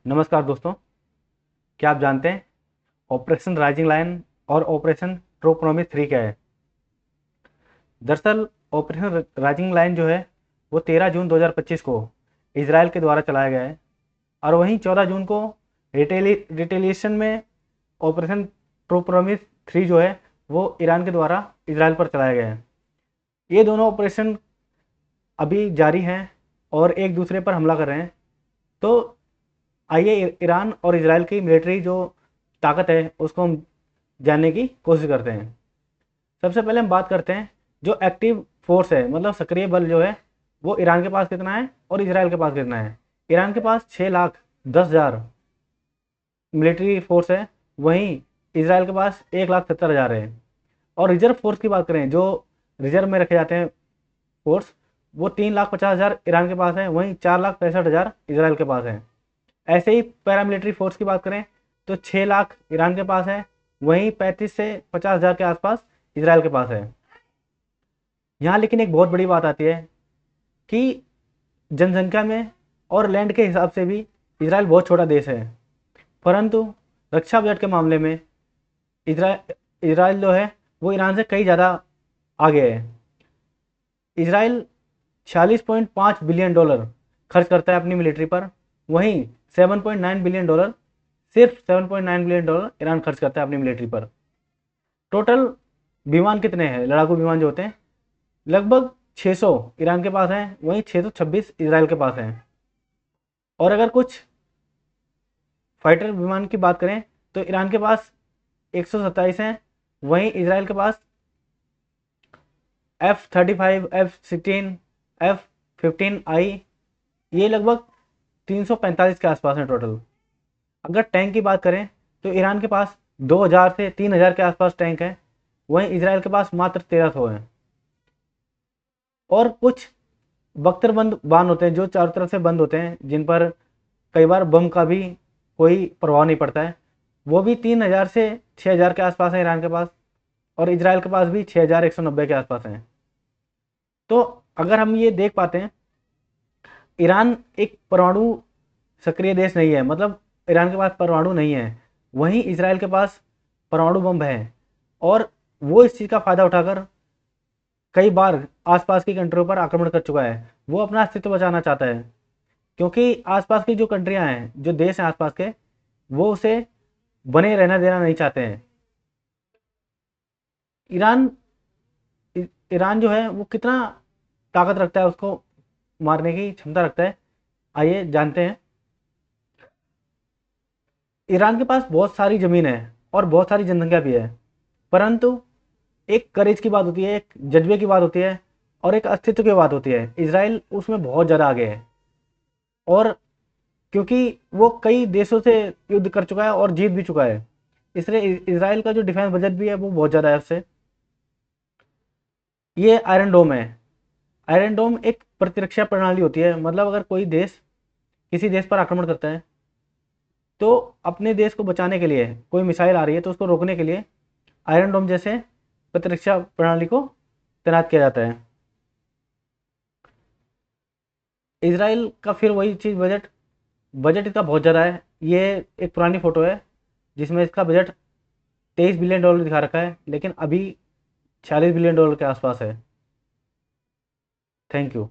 नमस्कार दोस्तों, क्या आप जानते हैं ऑपरेशन राइजिंग लायन और ऑपरेशन ट्रू प्रॉमिस 3 क्या है? दरअसल ऑपरेशन राइजिंग लायन जो है वो 13 जून 2025 को इजराइल के द्वारा चलाया गया है और वहीं 14 जून को रिटेलिएशन में ऑपरेशन ट्रू प्रॉमिस 3 जो है वो ईरान के द्वारा इजराइल पर चलाया गया है। ये दोनों ऑपरेशन अभी जारी हैं और एक दूसरे पर हमला कर रहे हैं। तो आइए ईरान और इजराइल की मिलिट्री जो ताकत है उसको हम जानने की कोशिश करते हैं। सबसे पहले हम बात करते हैं जो एक्टिव फोर्स है, मतलब सक्रिय बल जो है वो ईरान के पास कितना है और इजराइल के पास कितना है। ईरान के पास 6,10,000 मिलिट्री फोर्स है, वहीं इजराइल के पास 1,70,000 है। और रिजर्व फोर्स की बात करें, जो रिजर्व में रखे जाते हैं फोर्स, वो 3,50,000 ईरान के पास है, वहीं 4,65,000 इजराइल के पास है। ऐसे ही पैरामिलिट्री फोर्स की बात करें तो 6 लाख ईरान के पास है, वहीं 35 से 50,000 के आसपास इजराइल के पास है। यहाँ लेकिन एक बहुत बड़ी बात आती है कि जनसंख्या में और लैंड के हिसाब से भी इजराइल बहुत छोटा देश है, परंतु रक्षा बजट के मामले में इजराइल इजराइल जो है वो ईरान से कई ज़्यादा आगे है। इजराइल 46.5 बिलियन डॉलर खर्च करता है अपनी मिलिट्री पर, वहीं 7.9 बिलियन डॉलर, सिर्फ 7.9 बिलियन डॉलर ईरान खर्च करता है अपनी मिलिट्री पर। टोटल विमान कितने हैं, लड़ाकू विमान जो होते हैं, लगभग 600 ईरान के पास हैं, वहीं 626 इजराइल के पास हैं। और अगर कुछ फाइटर विमान की बात करें तो ईरान के पास 127 हैं, वहीं इजराइल के पास F-35, F-16, F-15I, ये लगभग 345 के आसपास हैं टोटल। अगर टैंक की बात करें तो ईरान के पास 2,000 से 3,000 के आसपास टैंक हैं, वहीं इजराइल के पास मात्र 1,300 हैं। और कुछ बख्तरबंद बांध होते हैं जो चारों तरफ से बंद होते हैं, जिन पर कई बार बम का भी कोई प्रभाव नहीं पड़ता है, वो भी 3,000 से 6,000 के आसपास है ईरान के पास, और इजराइल के पास भी 6,190 के आसपास हैं। तो अगर हम ये देख पाते हैं, ईरान एक परमाणु सक्रिय देश नहीं है, मतलब ईरान के पास परमाणु नहीं है, वहीं इजराइल के पास परमाणु बम है। और वो इस चीज़ का फ़ायदा उठाकर कई बार आसपास की कंट्रियों पर आक्रमण कर चुका है। वो अपना अस्तित्व बचाना चाहता है, क्योंकि आसपास की जो कंट्रियां हैं, जो देश हैं आसपास के, वो उसे बने रहना देना नहीं चाहते हैं। ईरान ईरान जो है वो कितना ताकत रखता है, उसको मारने की क्षमता रखता है, आइए जानते हैं। ईरान के पास बहुत सारी ज़मीन है और बहुत सारी जनसंख्या भी है, परंतु एक करेज की बात होती है, एक जज्बे की बात होती है, और एक अस्तित्व की बात होती है। इजराइल उसमें बहुत ज़्यादा आगे है, और क्योंकि वो कई देशों से युद्ध कर चुका है और जीत भी चुका है, इसलिए इजराइल का जो डिफेंस बजट भी है वो बहुत ज़्यादा है उससे। ये आयरन डोम है। आयरन डोम एक प्रतिरक्षा प्रणाली होती है, मतलब अगर कोई देश किसी देश पर आक्रमण करता है तो अपने देश को बचाने के लिए, कोई मिसाइल आ रही है तो उसको रोकने के लिए आयरन डोम जैसे प्रतिरक्षा प्रणाली को तैनात किया जाता है। इसराइल का फिर वही चीज़, बजट बजट इसका बहुत ज़्यादा है। ये एक पुरानी फ़ोटो है जिसमें इसका बजट 23 बिलियन डॉलर दिखा रखा है, लेकिन अभी 46 बिलियन डॉलर के आसपास है। Thank you.